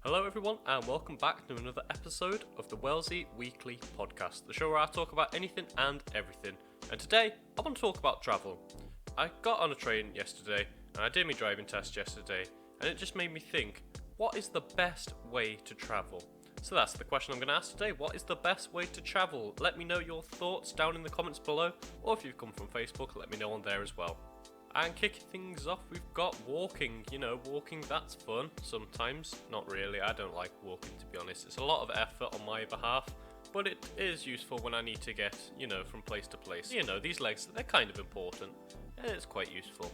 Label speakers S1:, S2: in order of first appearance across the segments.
S1: Hello everyone and welcome back to another episode of the Wellsy Weekly Podcast, the show where I talk about anything and everything. And today, I want to talk about travel. I got on a train yesterday and I did my driving test yesterday and it just made me think, what is the best way to travel? So that's the question I'm going to ask today. What is the best way to travel? Let me know your thoughts down in the comments below, or if you've come from Facebook, let me know on there as well. And kicking things off, we've got walking. Walking, that's fun sometimes. Not really, I don't like walking, to be honest. It's a lot of effort on my behalf, but it is useful when I need to get, from place to place. These legs, they're kind of important, and it's quite useful.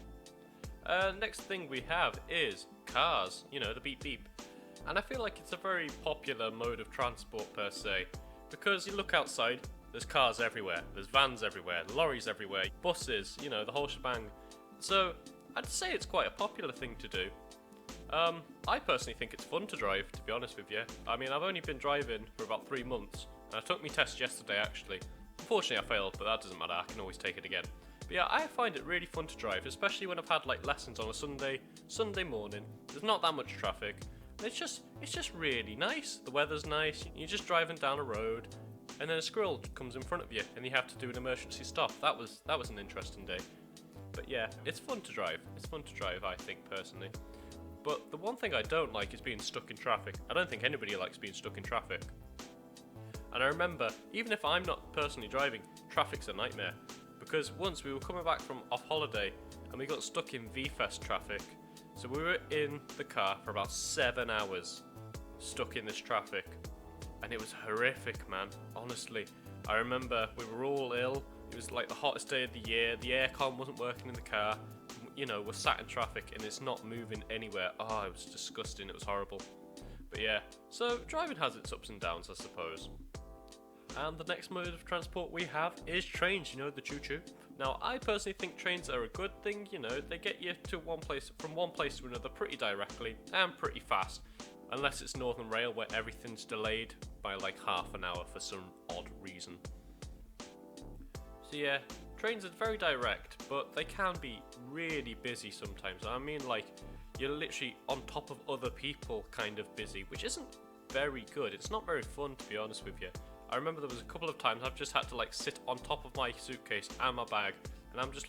S1: Next thing we have is cars, the beep beep. And I feel like it's a very popular mode of transport per se, because you look outside, there's cars everywhere, there's vans everywhere, lorries everywhere, buses, the whole shebang. So, I'd say it's quite a popular thing to do. I personally think it's fun to drive, to be honest with you. I mean, I've only been driving for about 3 months, and I took my test yesterday actually. Unfortunately I failed, but that doesn't matter, I can always take it again. But yeah, I find it really fun to drive, especially when I've had lessons on a Sunday morning. There's not that much traffic, and it's just really nice. The weather's nice, you're just driving down a road, and then a squirrel comes in front of you, and you have to do an emergency stop. That was an interesting day. But yeah, it's fun to drive. It's fun to drive, I think, personally. But the one thing I don't like is being stuck in traffic. I don't think anybody likes being stuck in traffic. And I remember, even if I'm not personally driving, traffic's a nightmare. Because once we were coming back from off holiday, and we got stuck in V-Fest traffic. So we were in the car for about 7 hours, stuck in this traffic. And it was horrific, man, honestly. I remember we were all ill. It was like the hottest day of the year, the aircon wasn't working in the car, we're sat in traffic and it's not moving anywhere. Oh, it was disgusting, it was horrible. But yeah, so driving has its ups and downs, I suppose. And the next mode of transport we have is trains, the choo-choo. Now, I personally think trains are a good thing, they get you to from one place to another pretty directly and pretty fast. Unless it's Northern Rail where everything's delayed by like half an hour for some odd reason. So yeah, trains are very direct, but they can be really busy sometimes. I mean, you're literally on top of other people kind of busy, which isn't very good. It's not very fun, to be honest with you. I remember there was a couple of times I've just had to sit on top of my suitcase and my bag, and I'm just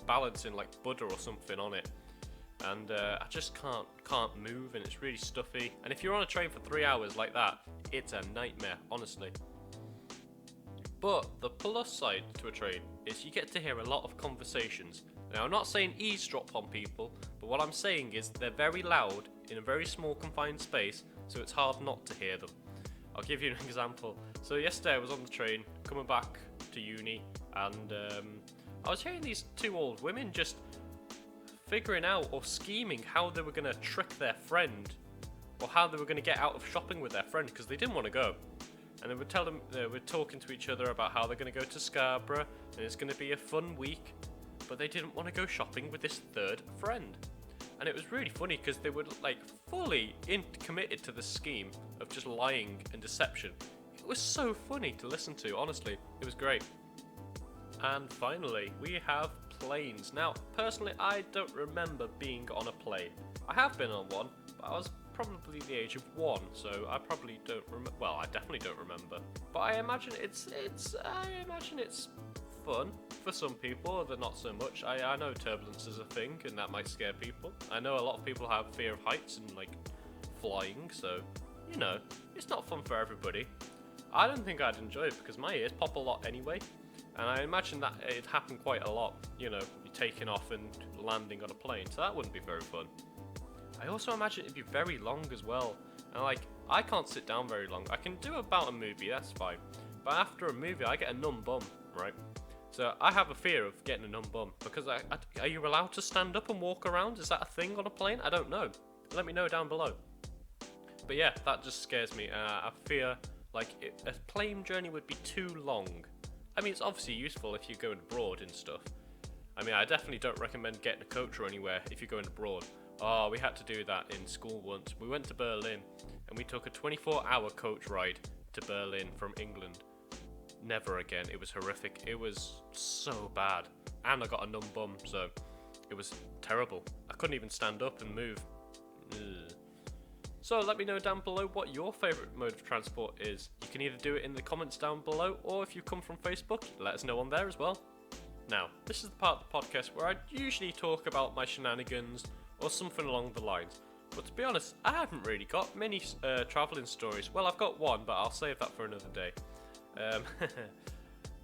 S1: balancing butter or something on it. And I just can't move, and it's really stuffy. And if you're on a train for 3 hours like that, it's a nightmare, honestly. But the plus side to a train is you get to hear a lot of conversations. Now, I'm not saying eavesdrop on people, but what I'm saying is they're very loud in a very small confined space, so it's hard not to hear them. I'll give you an example. So yesterday I was on the train coming back to uni, and I was hearing these two old women just figuring out or scheming how they were going to trick their friend, or how they were going to get out of shopping with their friend, because they didn't want to go. And they were talking to each other about how they're going to go to Scarborough and it's going to be a fun week, but they didn't want to go shopping with this third friend. And it was really funny because they were fully committed to the scheme of just lying and deception. It was so funny to listen to, honestly. It was great. And finally, we have planes. Now, personally, I don't remember being on a plane. I have been on one, but I was probably the age of 1, so I probably don't remember. Well, I definitely don't remember. But I imagine it's fun for some people, other not so much. I know turbulence is a thing, and that might scare people. I know a lot of people have fear of heights and flying, so it's not fun for everybody. I don't think I'd enjoy it because my ears pop a lot anyway, and I imagine that it'd happen quite a lot. You're taking off and landing on a plane, so that wouldn't be very fun. I also imagine it'd be very long as well, and I can't sit down very long. I can do about a movie, that's fine, but after a movie I get a numb bum, right? So I have a fear of getting a numb bum, because are you allowed to stand up and walk around? Is that a thing on a plane? I don't know. Let me know down below. But yeah, that just scares me. I fear a plane journey would be too long. I mean, it's obviously useful if you're going abroad and stuff. I mean, I definitely don't recommend getting a coach or anywhere if you're going abroad. Oh, we had to do that in school once. We went to Berlin and we took a 24-hour coach ride to Berlin from England. Never again. It was horrific. It was so bad. And I got a numb bum, so it was terrible. I couldn't even stand up and move. Ugh. So let me know down below what your favourite mode of transport is. You can either do it in the comments down below, or if you come from Facebook, let us know on there as well. Now, this is the part of the podcast where I usually talk about my shenanigans or something along the lines. But to be honest, I haven't really got many travelling stories. Well, I've got one, but I'll save that for another day.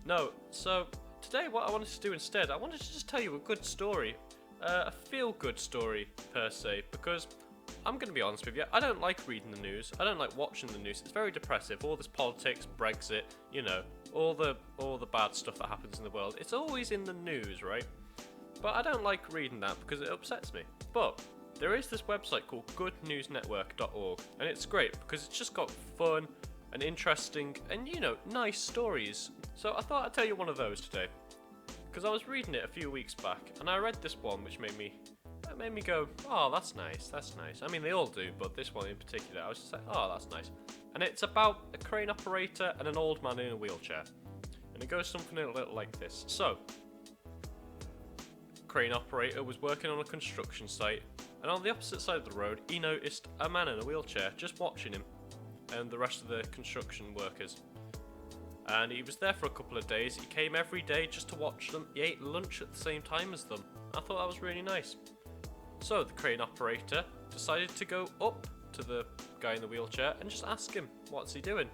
S1: No, so today what I wanted to do instead, I wanted to just tell you a good story. A feel-good story, per se, because I'm going to be honest with you, I don't like reading the news. I don't like watching the news. It's very depressive. All this politics, Brexit, all the bad stuff that happens in the world. It's always in the news, right? But I don't like reading that because it upsets me. But there is this website called goodnewsnetwork.org, and it's great because it's just got fun and interesting and, nice stories. So I thought I'd tell you one of those today. Because I was reading it a few weeks back, and I read this one which made me go, oh, that's nice. I mean, they all do, but this one in particular, I was just like, oh, that's nice. And it's about a crane operator and an old man in a wheelchair. And it goes something a little like this. So, crane operator was working on a construction site, and on the opposite side of the road, he noticed a man in a wheelchair just watching him and the rest of the construction workers. And he was there for a couple of days. He came every day just to watch them. He ate lunch at the same time as them. I thought that was really nice. So the crane operator decided to go up to the guy in the wheelchair and just ask him, what's he doing?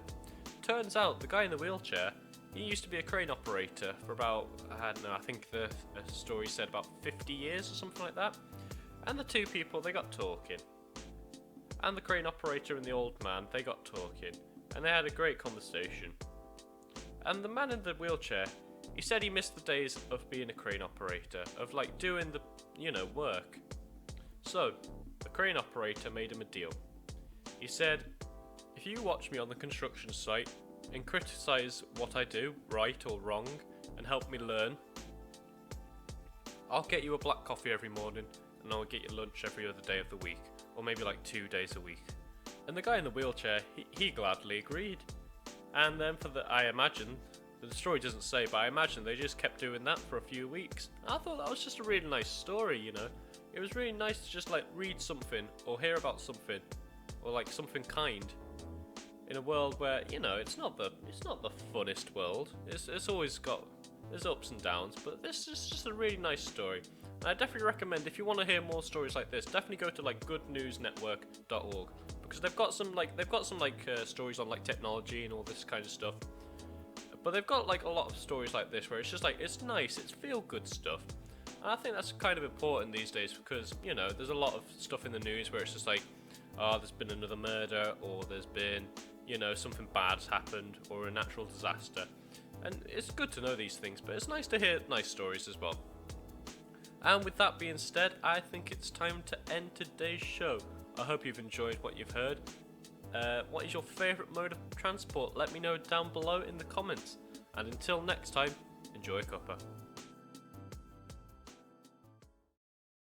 S1: Turns out the guy in the wheelchair, he used to be a crane operator for about, I don't know, I think the story said about 50 years or something like that. And the two people, they got talking. And the crane operator and the old man, they got talking. And they had a great conversation. And the man in the wheelchair, he said he missed the days of being a crane operator, of like doing the, work. So, the crane operator made him a deal. He said, if you watch me on the construction site and criticise what I do, right or wrong, and help me learn, I'll get you a black coffee every morning, and I'll get you lunch every other day of the week, or maybe like 2 days a week. And the guy in the wheelchair, he gladly agreed. And then I imagine, the story doesn't say, but I imagine they just kept doing that for a few weeks. I thought that was just a really nice story, It was really nice to just like read something or hear about something or like something kind in a world where, it's not the funnest world. It's always got, there's ups and downs, but this is just a really nice story. And I definitely recommend, if you want to hear more stories like this, definitely go to like goodnewsnetwork.org. Because they've got some stories on like technology and all this kind of stuff, but they've got like a lot of stories like this where it's just like, it's nice, it's feel good stuff, and I think that's kind of important these days because there's a lot of stuff in the news where it's just like, oh, there's been another murder, or there's been something bad's happened, or a natural disaster, and it's good to know these things, but it's nice to hear nice stories as well. And with that being said, I think it's time to end today's show. I hope you've enjoyed what you've heard. What is your favourite mode of transport? Let me know down below in the comments. And until next time, enjoy a cuppa.